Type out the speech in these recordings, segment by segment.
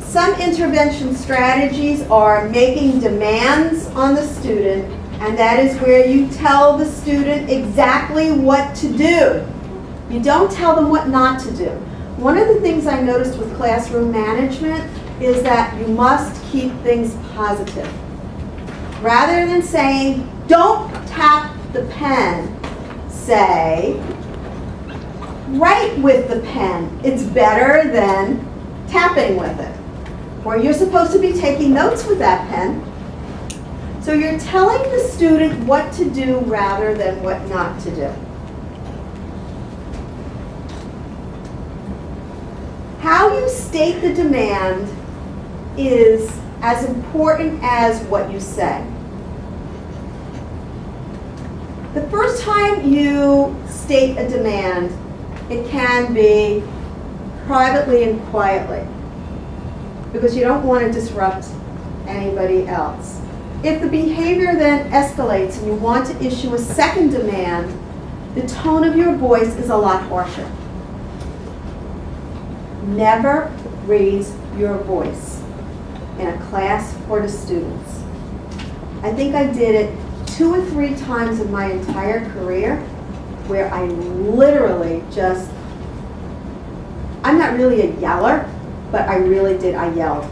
Some intervention strategies are making demands on the student, and that is where you tell the student exactly what to do. You don't tell them what not to do. One of the things I noticed with classroom management is that you must keep things positive. Rather than saying, don't tap the pen, say, write with the pen. It's better than tapping with it. Or you're supposed to be taking notes with that pen. So you're telling the student what to do rather than what not to do. How you state the demand is as important as what you say. The first time you state a demand, it can be privately and quietly, because you don't want to disrupt anybody else. If the behavior then escalates and you want to issue a second demand, the tone of your voice is a lot harsher. Never raise your voice in a class or to students. I think I did it 2 or 3 times in my entire career where I literally just, I'm not really a yeller, but I yelled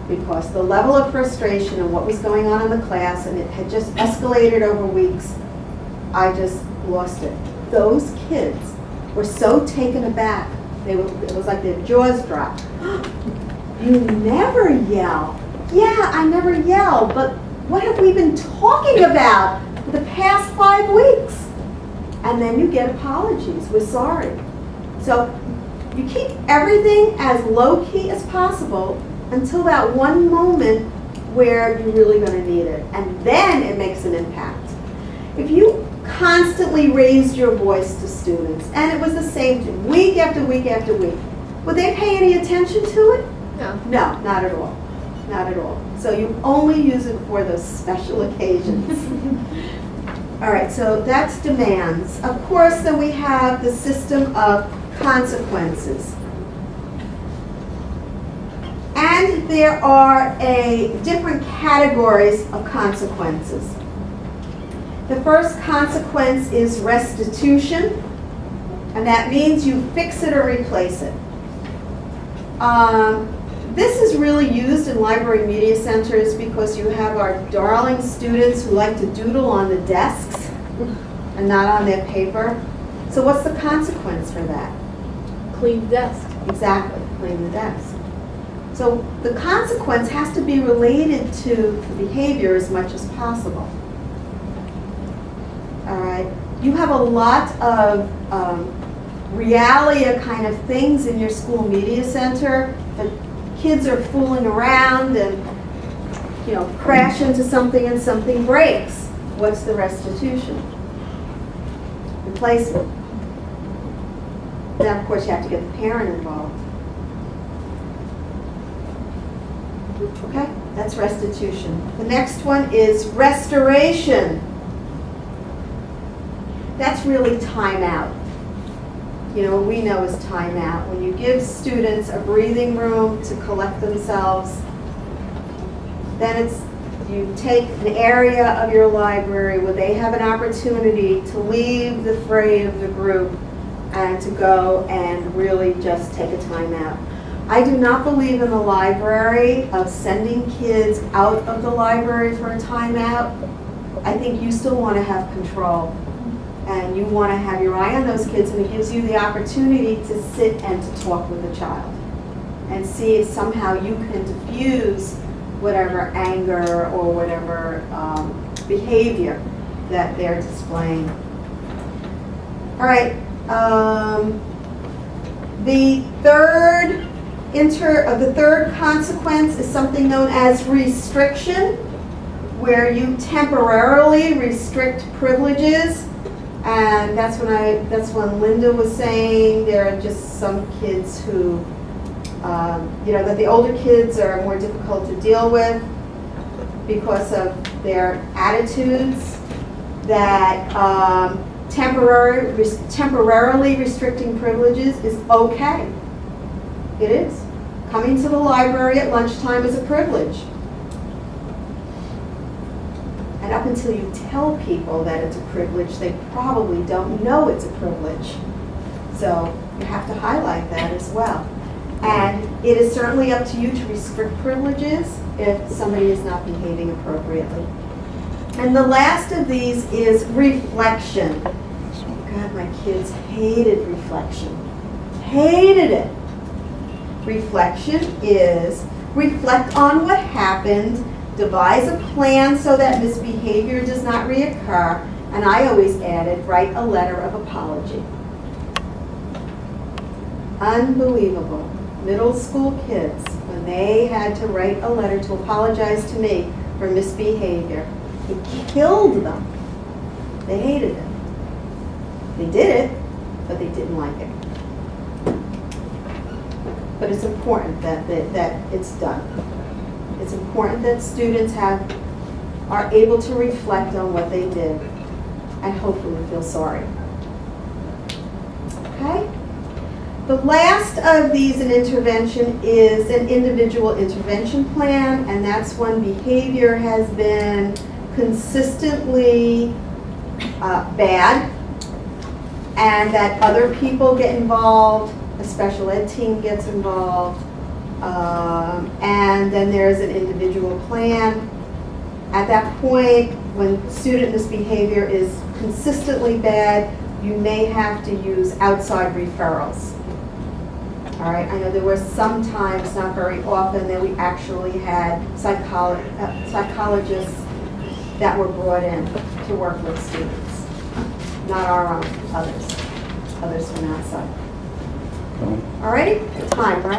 because the level of frustration and what was going on in the class, and it had just escalated over weeks, I just lost it. Those kids were so taken aback. It was like their jaws dropped. You never yell. Yeah, I never yell, but what have we been talking about for the past 5 weeks? And then you get apologies. We're sorry. So you keep everything as low-key as possible until that one moment where you're really going to need it. And then it makes an impact. If you constantly raised your voice to students, and it was the same thing, week after week after week, would they pay any attention to it? No. No, not at all. Not at all. So you only use it for those special occasions. All right, so that's demands. Of course, then we have the system of consequences. And there are different categories of consequences. The first consequence is restitution, and that means you fix it or replace it. This is really used in library media centers because you have our darling students who like to doodle on the desks and not on their paper. So what's the consequence for that? Clean the desk. Exactly, clean the desk. So the consequence has to be related to the behavior as much as possible. All right. You have a lot of realia kind of things in your school media center. The kids are fooling around and, you know, crash into something and something breaks. What's the restitution? Replacement. Now, of course, you have to get the parent involved. Okay, that's restitution. The next one is restoration. That's really timeout. You know, what we know is timeout. When you give students a breathing room to collect themselves, then it's, you take an area of your library where they have an opportunity to leave the fray of the group and to go and really just take a timeout. I do not believe in the library of sending kids out of the library for a timeout. I think you still want to have control. And you want to have your eye on those kids, and it gives you the opportunity to sit and to talk with the child and see if somehow you can diffuse whatever anger or whatever behavior that they're displaying. All right. The third consequence is something known as restriction, where you temporarily restrict privileges. And that's when Linda was saying there are just some kids who, you know, that the older kids are more difficult to deal with because of their attitudes, that temporarily restricting privileges is okay. It is. Coming to the library at lunchtime is a privilege. And up until you tell people that it's a privilege, they probably don't know it's a privilege. So you have to highlight that as well. And it is certainly up to you to restrict privileges if somebody is not behaving appropriately. And the last of these is reflection. God, my kids hated reflection. Hated it. Reflection is reflect on what happened, devise a plan so that misbehavior does not reoccur, and I always added, write a letter of apology. Unbelievable. Middle school kids, when they had to write a letter to apologize to me for misbehavior, it killed them. They hated it. They did it, but they didn't like it. But it's important that it's done. It's important that students are able to reflect on what they did and hopefully feel sorry. Okay? The last of these in intervention is an individual intervention plan, and that's when behavior has been consistently bad and that other people get involved, a special ed team gets involved, and then there's an individual plan. At that point, when student misbehavior is consistently bad, you may have to use outside referrals. All right, I know there were some times, not very often, that we actually had psychologists that were brought in to work with students. Not our own, others from outside. All righty, time, right?